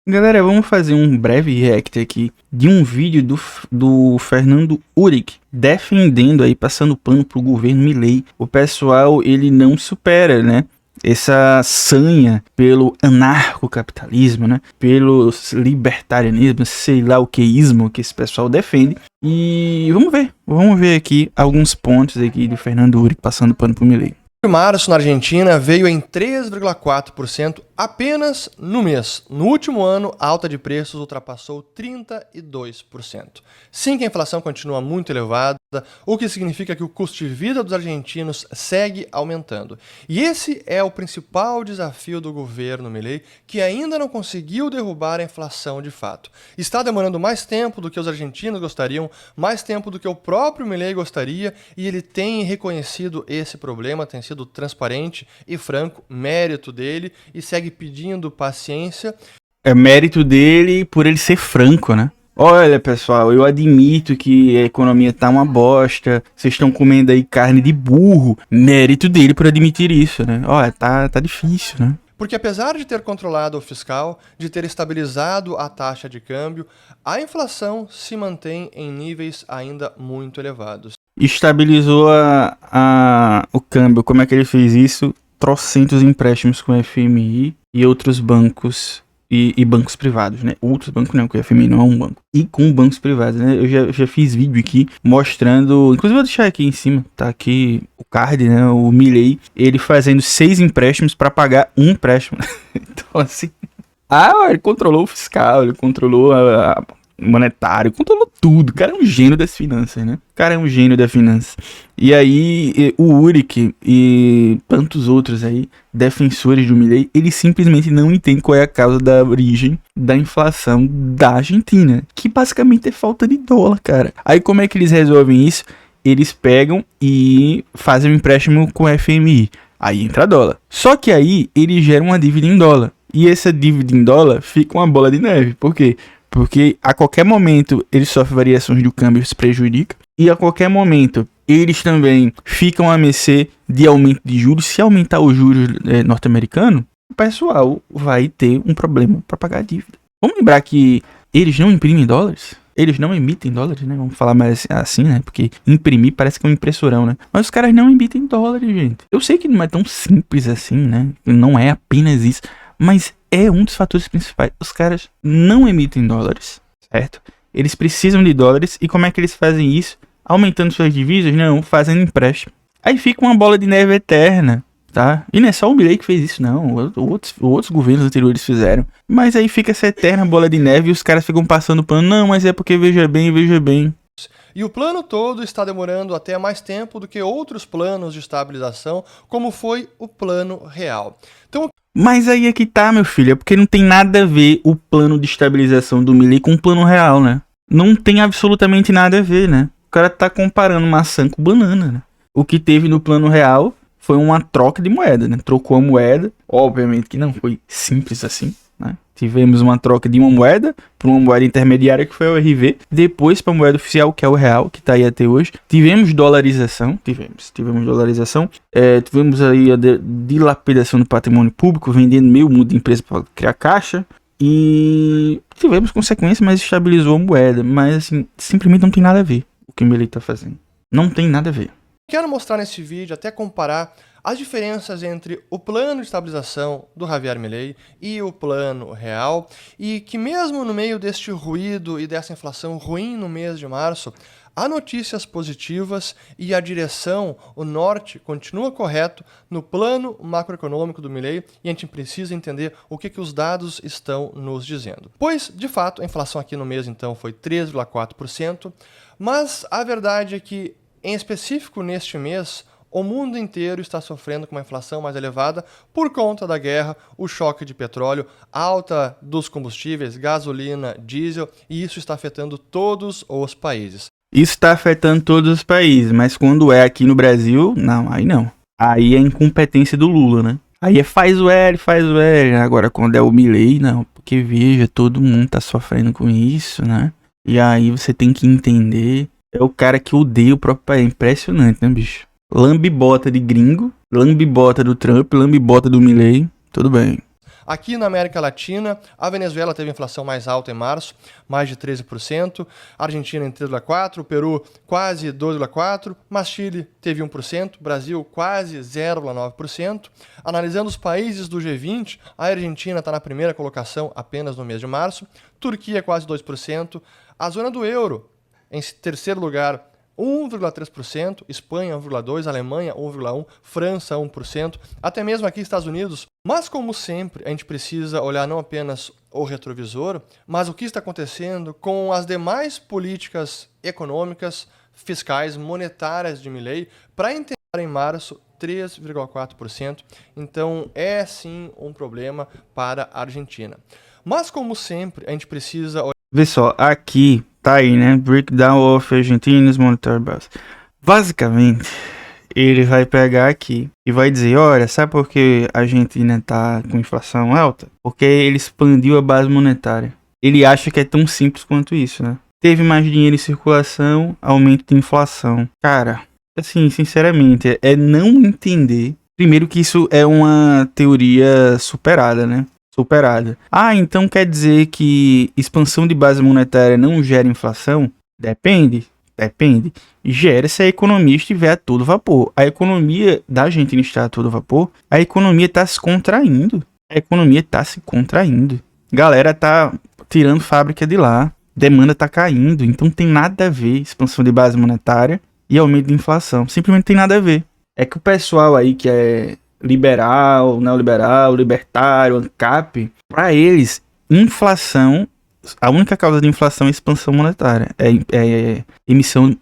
Galera, vamos fazer um breve react aqui de um vídeo do Fernando Uric defendendo aí, passando pano pro governo Milei. O pessoal, ele não supera, né? Essa sanha pelo anarcocapitalismo, né? Pelo libertarianismo, sei lá o queísmo que esse pessoal defende. E vamos ver aqui alguns pontos aqui do Fernando Uric passando pano pro Milei. De março na Argentina veio em 3,4% apenas no mês. No último ano, a alta de preços ultrapassou 32%. Sim, que a inflação continua muito elevada, o que significa que o custo de vida dos argentinos segue aumentando. E esse é o principal desafio do governo Milei, que ainda não conseguiu derrubar a inflação de fato. Está demorando mais tempo do que os argentinos gostariam, mais tempo do que o próprio Milei gostaria, e ele tem reconhecido esse problema, tem sido transparente e franco, mérito dele, e segue pedindo paciência. É mérito dele por ele ser franco, né? Olha, pessoal, eu admito que a economia tá uma bosta, vocês estão comendo aí carne de burro. Mérito dele por admitir isso, né? Olha, tá difícil, né? Porque apesar de ter controlado o fiscal, de ter estabilizado a taxa de câmbio, a inflação se mantém em níveis ainda muito elevados. Estabilizou o câmbio. Como é que ele fez isso? Trocentos empréstimos com o FMI e outros bancos e bancos privados, né? Outros bancos não, porque o FMI não é um banco. E com bancos privados, né? Eu já fiz vídeo aqui mostrando, inclusive vou deixar aqui em cima, tá aqui o card, né? O Milei, ele fazendo 6 empréstimos para pagar um empréstimo. Então assim, ele controlou o fiscal, ele controlou a monetário, controlou tudo. O cara é um gênio das finanças, né? O cara é um gênio das finanças. E aí, o Uric e tantos outros aí, defensores do Milei, eles simplesmente não entendem qual é a causa da origem da inflação da Argentina, que basicamente é falta de dólar, cara. Aí como é que eles resolvem isso? Eles pegam e fazem um empréstimo com o FMI. Aí entra dólar. Só que aí, eles geram uma dívida em dólar. E essa dívida em dólar fica uma bola de neve. Por quê? Porque a qualquer momento eles sofrem variações do câmbio, se prejudica. E a qualquer momento eles também ficam a mercê de aumento de juros. Se aumentar os juros norte-americanos, o pessoal vai ter um problema para pagar a dívida. Vamos lembrar que eles não imprimem dólares. Eles não emitem dólares, né? Vamos falar mais assim, né? Porque imprimir parece que é um impressorão, né? Mas os caras não emitem dólares, gente. Eu sei que não é tão simples assim, né? Não é apenas isso. Mas é um dos fatores principais. Os caras não emitem dólares, certo? Eles precisam de dólares. E como é que eles fazem isso? Aumentando suas divisas? Não, fazendo empréstimo. Aí fica uma bola de neve eterna, tá? E não é só o Milei que fez isso, não. Outros governos anteriores fizeram. Mas aí fica essa eterna bola de neve e os caras ficam passando pano. Não, mas é porque veja bem. E o plano todo está demorando até mais tempo do que outros planos de estabilização, como foi o Plano Real. Então, mas aí é que tá, meu filho, é porque não tem nada a ver o plano de estabilização do Milei com o plano real, né? Não tem absolutamente nada a ver, né? O cara tá comparando maçã com banana, né? O que teve no plano real foi uma troca de moeda, né? Trocou a moeda, obviamente que não foi simples assim, né? Tivemos uma troca de uma moeda para uma moeda intermediária que foi o RV, depois para a moeda oficial que é o real, que está aí até hoje. Tivemos dolarização, tivemos dolarização, tivemos aí a dilapidação do patrimônio público, vendendo meio mundo de empresa para criar caixa, e tivemos consequências, mas estabilizou a moeda. Mas assim, simplesmente não tem nada a ver o que o Milei está fazendo. Não tem nada a ver. Quero mostrar nesse vídeo, até comparar as diferenças entre o plano de estabilização do Javier Milei e o plano real, e que mesmo no meio deste ruído e dessa inflação ruim no mês de março, há notícias positivas e a direção, o norte, continua correto no plano macroeconômico do Milei, e a gente precisa entender o que os dados estão nos dizendo. Pois, de fato, a inflação aqui no mês então foi 3,4%, mas a verdade é que, em específico neste mês, o mundo inteiro está sofrendo com uma inflação mais elevada por conta da guerra, o choque de petróleo, alta dos combustíveis, gasolina, diesel, e isso está afetando todos os países. Isso está afetando todos os países, mas quando é aqui no Brasil, não. Aí é incompetência do Lula, né? Aí faz o L. Agora quando é o Milei, não. Porque veja, todo mundo tá sofrendo com isso, né? E aí você tem que entender, é o cara que odeia o próprio país. É impressionante, né, bicho? Lambibota de gringo, lambibota do Trump, lambibota do Milei, tudo bem. Aqui na América Latina, a Venezuela teve inflação mais alta em março, mais de 13%, a Argentina em 3,4%, o Peru quase 2,4%, mas Chile teve 1%, Brasil quase 0,9%. Analisando os países do G20, a Argentina está na primeira colocação apenas no mês de março, Turquia quase 2%, a zona do euro em terceiro lugar 1,3%, Espanha 1,2%, Alemanha 1,1%, França 1%, até mesmo aqui Estados Unidos. Mas como sempre, a gente precisa olhar não apenas o retrovisor, mas o que está acontecendo com as demais políticas econômicas, fiscais, monetárias de Milei, para entender em março 3,4%. Então é sim um problema para a Argentina. Mas como sempre, a gente precisa olhar... Vê só, aqui tá aí, né? Breakdown of Argentina's Monetary Base. Basicamente, ele vai pegar aqui e vai dizer, olha, sabe por que a Argentina tá com inflação alta? Porque ele expandiu a base monetária. Ele acha que é tão simples quanto isso, né? Teve mais dinheiro em circulação, aumento de inflação. Cara, assim, sinceramente, é não entender. Primeiro que isso é uma teoria superada, né? Ah, então quer dizer que expansão de base monetária não gera inflação? Depende. Gera se a economia estiver a todo vapor. A economia da Argentina está a todo vapor. A economia está se contraindo. Galera tá tirando fábrica de lá. Demanda tá caindo. Então tem nada a ver expansão de base monetária e aumento de inflação. Simplesmente tem nada a ver. É que o pessoal aí que é liberal, neoliberal, libertário, ANCAP, para eles, inflação, a única causa de inflação é expansão monetária, é emissão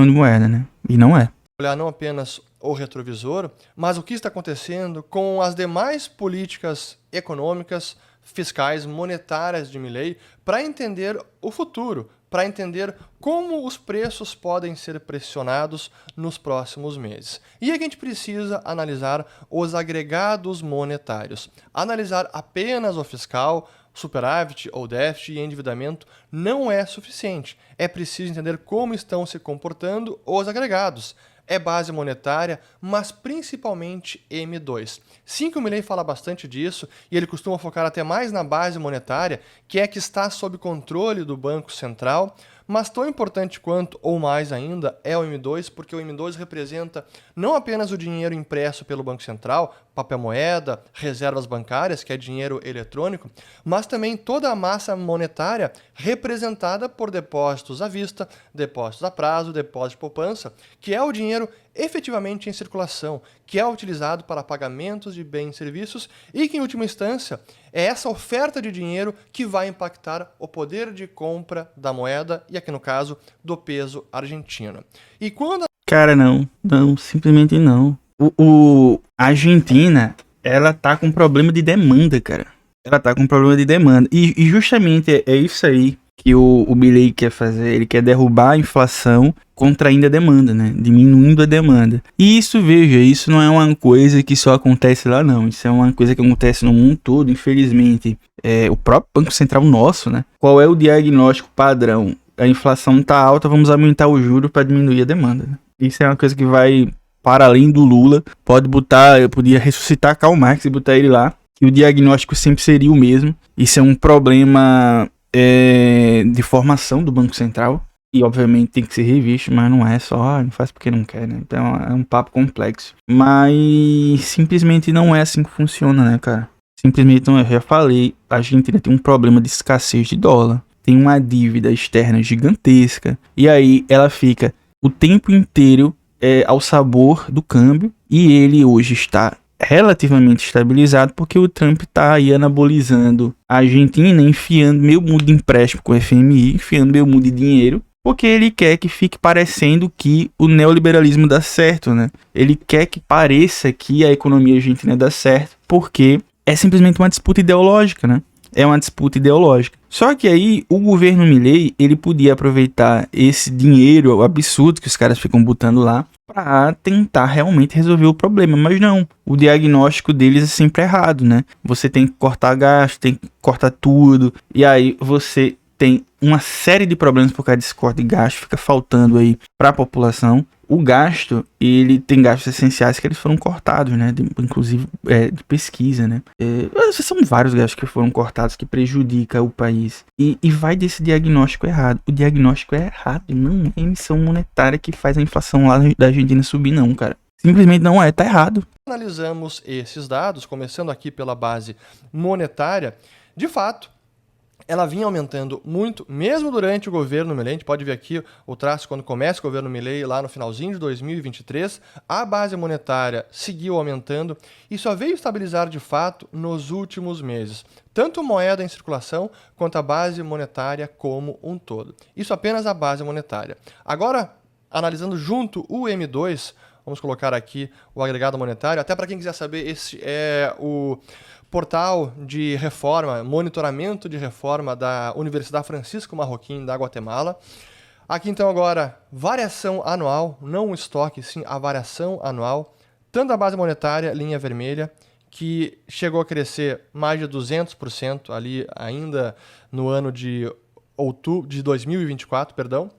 de moeda, né? E não é. Olhar não apenas o retrovisor, mas o que está acontecendo com as demais políticas econômicas, fiscais, monetárias de Milei, para entender o futuro, para entender como os preços podem ser pressionados nos próximos meses. E aqui a gente precisa analisar os agregados monetários. Analisar apenas o fiscal, superávit ou déficit e endividamento não é suficiente. É preciso entender como estão se comportando os agregados. É base monetária, mas principalmente M2. Sim, que o Milei fala bastante disso, e ele costuma focar até mais na base monetária, que é que está sob controle do Banco Central, mas tão importante quanto, ou mais ainda, é o M2, porque o M2 representa não apenas o dinheiro impresso pelo Banco Central, papel moeda, reservas bancárias, que é dinheiro eletrônico, mas também toda a massa monetária representada por depósitos à vista, depósitos a prazo, depósito de poupança, que é o dinheiro efetivamente em circulação, que é utilizado para pagamentos de bens e serviços e que, em última instância, é essa oferta de dinheiro que vai impactar o poder de compra da moeda e, aqui no caso, do peso argentino. E quando... Cara, não, simplesmente não. A Argentina, ela tá com problema de demanda, cara. E justamente é isso aí que o Milei quer fazer. Ele quer derrubar a inflação contraindo a demanda, né? Diminuindo a demanda. E isso, veja, isso não é uma coisa que só acontece lá, não. Isso é uma coisa que acontece no mundo todo, infelizmente. O próprio Banco Central nosso, né? Qual é o diagnóstico padrão? A inflação tá alta, vamos aumentar o juro para diminuir a demanda, né? Isso é uma coisa que vai para além do Lula. Eu podia ressuscitar Karl Marx e botar ele lá, que o diagnóstico sempre seria o mesmo. Isso é um problema de formação do Banco Central. E obviamente tem que ser revisto, mas não é só, não faz porque não quer, né? Então é um papo complexo. Mas simplesmente não é assim que funciona, né, cara? Simplesmente, eu já falei, a Argentina tem um problema de escassez de dólar. Tem uma dívida externa gigantesca. E aí ela fica o tempo inteiro ao sabor do câmbio. E ele hoje está relativamente estabilizado porque o Trump tá aí anabolizando a Argentina, enfiando meio mundo de empréstimo com o FMI, enfiando meio mundo de dinheiro, porque ele quer que fique parecendo que o neoliberalismo dá certo, né? Ele quer que pareça que a economia argentina dá certo, porque é simplesmente uma disputa ideológica, né? É uma disputa ideológica. Só que aí o governo Milei, ele podia aproveitar esse dinheiro absurdo que os caras ficam botando lá para tentar realmente resolver o problema, mas não. O diagnóstico deles é sempre errado, né? Você tem que cortar gasto, tem que cortar tudo, e aí você tem uma série de problemas por causa desse corte de gasto, fica faltando aí para a população. O gasto, ele tem gastos essenciais que eles foram cortados, né? Inclusive de pesquisa, né? São vários gastos que foram cortados que prejudicam o país. E vai desse diagnóstico errado. O diagnóstico é errado. Não é a emissão monetária que faz a inflação lá da Argentina subir, não, cara. Simplesmente não é, tá errado. Analisamos esses dados, começando aqui pela base monetária. De fato, ela vinha aumentando muito, mesmo durante o governo Milei. A gente pode ver aqui o traço quando começa o governo Milei, lá no finalzinho de 2023. A base monetária seguiu aumentando e só veio estabilizar de fato nos últimos meses. Tanto moeda em circulação quanto a base monetária como um todo. Isso apenas a base monetária. Agora, analisando junto o M2, vamos colocar aqui o agregado monetário. Até para quem quiser saber, esse é o portal de reforma, monitoramento de reforma da Universidade Francisco Marroquim da Guatemala. Aqui então agora, variação anual, não o estoque, sim a variação anual, tanto a base monetária, linha vermelha, que chegou a crescer mais de 200% ali ainda no ano de outubro de 2024, perdão.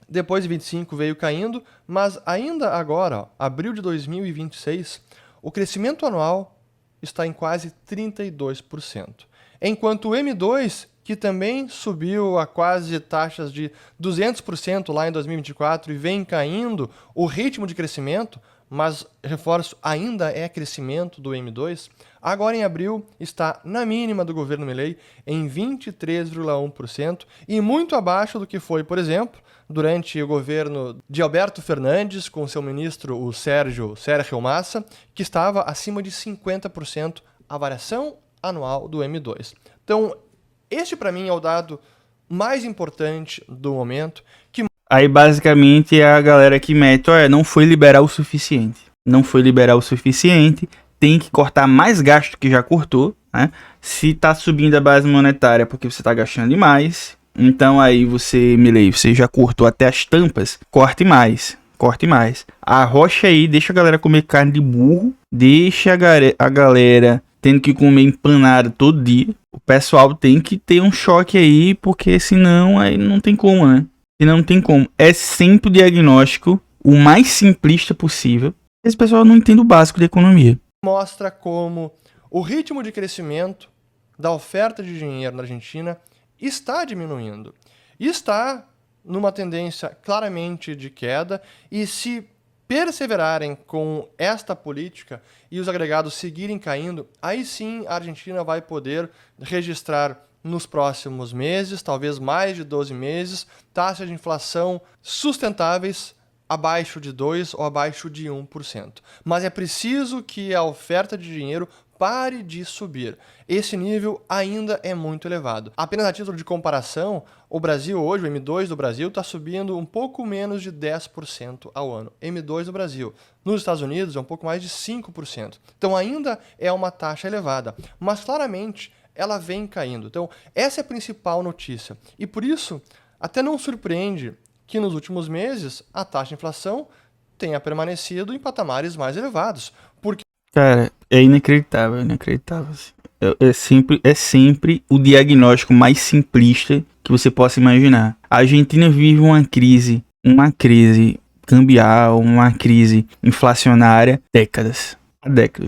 Depois de 25 veio caindo, mas ainda agora, abril de 2026, o crescimento anual está em quase 32%. Enquanto o M2, que também subiu a quase taxas de 200% lá em 2024 e vem caindo o ritmo de crescimento, mas, reforço, ainda é crescimento do M2, agora em abril está na mínima do governo Milei em 23,1% e muito abaixo do que foi, por exemplo, durante o governo de Alberto Fernandes, com seu ministro, o Sérgio Massa, que estava acima de 50% a variação anual do M2. Então, este para mim é o dado mais importante do momento. Aí, basicamente, é a galera que mete, não foi liberar o suficiente. Não foi liberar o suficiente, tem que cortar mais gasto que já cortou, né? Se tá subindo a base monetária porque você tá gastando demais, então aí Milei, você já cortou até as tampas, corte mais. Arrocha aí, deixa a galera comer carne de burro, deixa a galera tendo que comer empanada todo dia. O pessoal tem que ter um choque aí, porque senão aí não tem como, né? Senão não tem como. É sempre o diagnóstico o mais simplista possível. Esse pessoal não entende o básico da economia. Mostra como o ritmo de crescimento da oferta de dinheiro na Argentina está diminuindo. E está numa tendência claramente de queda. E se perseverarem com esta política e os agregados seguirem caindo, aí sim a Argentina vai poder registrar nos próximos meses, talvez mais de 12 meses, taxas de inflação sustentáveis abaixo de 2% ou abaixo de 1%. Mas é preciso que a oferta de dinheiro pare de subir. Esse nível ainda é muito elevado. Apenas a título de comparação, o Brasil hoje, o M2 do Brasil, está subindo um pouco menos de 10% ao ano. M2 do Brasil. Nos Estados Unidos é um pouco mais de 5%. Então ainda é uma taxa elevada. Mas claramente ela vem caindo. Então, essa é a principal notícia. E por isso, até não surpreende que nos últimos meses a taxa de inflação tenha permanecido em patamares mais elevados. Porque... Cara, é inacreditável. É sempre o diagnóstico mais simplista que você possa imaginar. A Argentina vive uma crise cambial, uma crise inflacionária, décadas.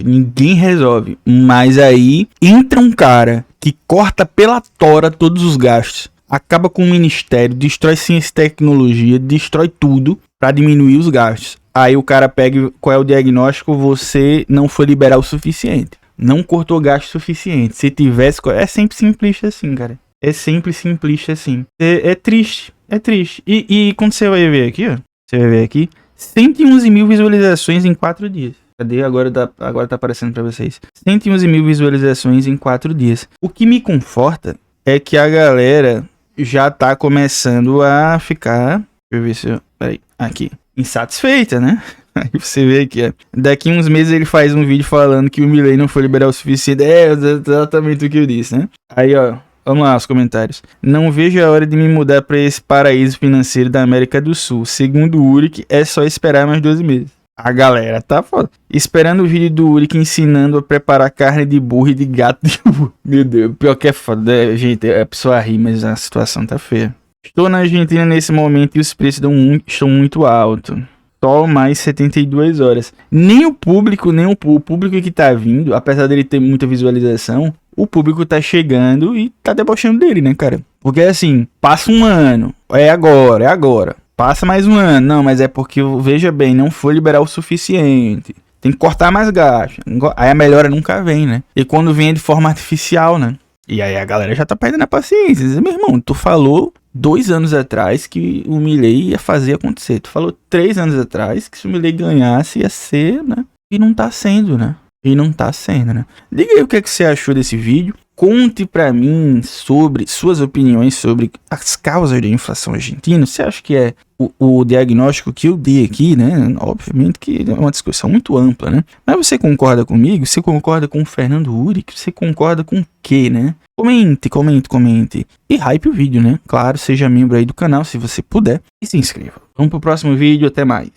Ninguém resolve, mas aí entra um cara que corta pela tora todos os gastos, acaba com o ministério, destrói ciência e tecnologia, destrói tudo para diminuir os gastos. Aí o cara pega, qual é o diagnóstico? Você não foi liberar o suficiente, não cortou gasto suficiente. Se tivesse, é sempre simplista assim, cara. É sempre simplista assim. É triste. E quando você vai ver aqui, 111 mil visualizações em 4 dias. Cadê? Agora tá aparecendo pra vocês. 111 mil visualizações em 4 dias. O que me conforta é que a galera já tá começando a ficar... Deixa eu ver se eu... Peraí. Aqui. Insatisfeita, né? Aí você vê aqui, ó. Daqui uns meses ele faz um vídeo falando que o Milei não foi liberar o suficiente. É exatamente o que eu disse, né? Aí, ó. Vamos lá, os comentários. Não vejo a hora de me mudar pra esse paraíso financeiro da América do Sul. Segundo o Uric, é só esperar mais 12 meses. A galera tá foda. Esperando o vídeo do Uric ensinando a preparar carne de burro e de gato de burro. Meu Deus, pior que é foda. Gente, a pessoa ri, mas a situação tá feia. Estou na Argentina nesse momento e os preços estão muito altos. só mais 72 horas. Nem o público que tá vindo, apesar dele ter muita visualização, o público tá chegando e tá debochando dele, né, cara? Porque assim, passa um ano, é agora. Passa mais um ano, não, mas é porque, veja bem, não foi liberar o suficiente. Tem que cortar mais gasto. Aí a melhora nunca vem, né? E quando vem é de forma artificial, né? E aí a galera já tá perdendo a paciência. Diz, meu irmão, tu falou 2 anos atrás que o Milei ia fazer acontecer. Tu falou 3 anos atrás que se o Milei ganhasse ia ser, né? E não tá sendo, né? Diga aí o que é que você achou desse vídeo. Conte pra mim sobre suas opiniões sobre as causas da inflação argentina. Você acha que é o diagnóstico que eu dei aqui, né? Obviamente que é uma discussão muito ampla, né? Mas você concorda comigo? Você concorda com o Fernando Uric? Você concorda com o quê, né? Comente. E hype o vídeo, né? Claro, seja membro aí do canal se você puder. E se inscreva. Vamos pro próximo vídeo. Até mais.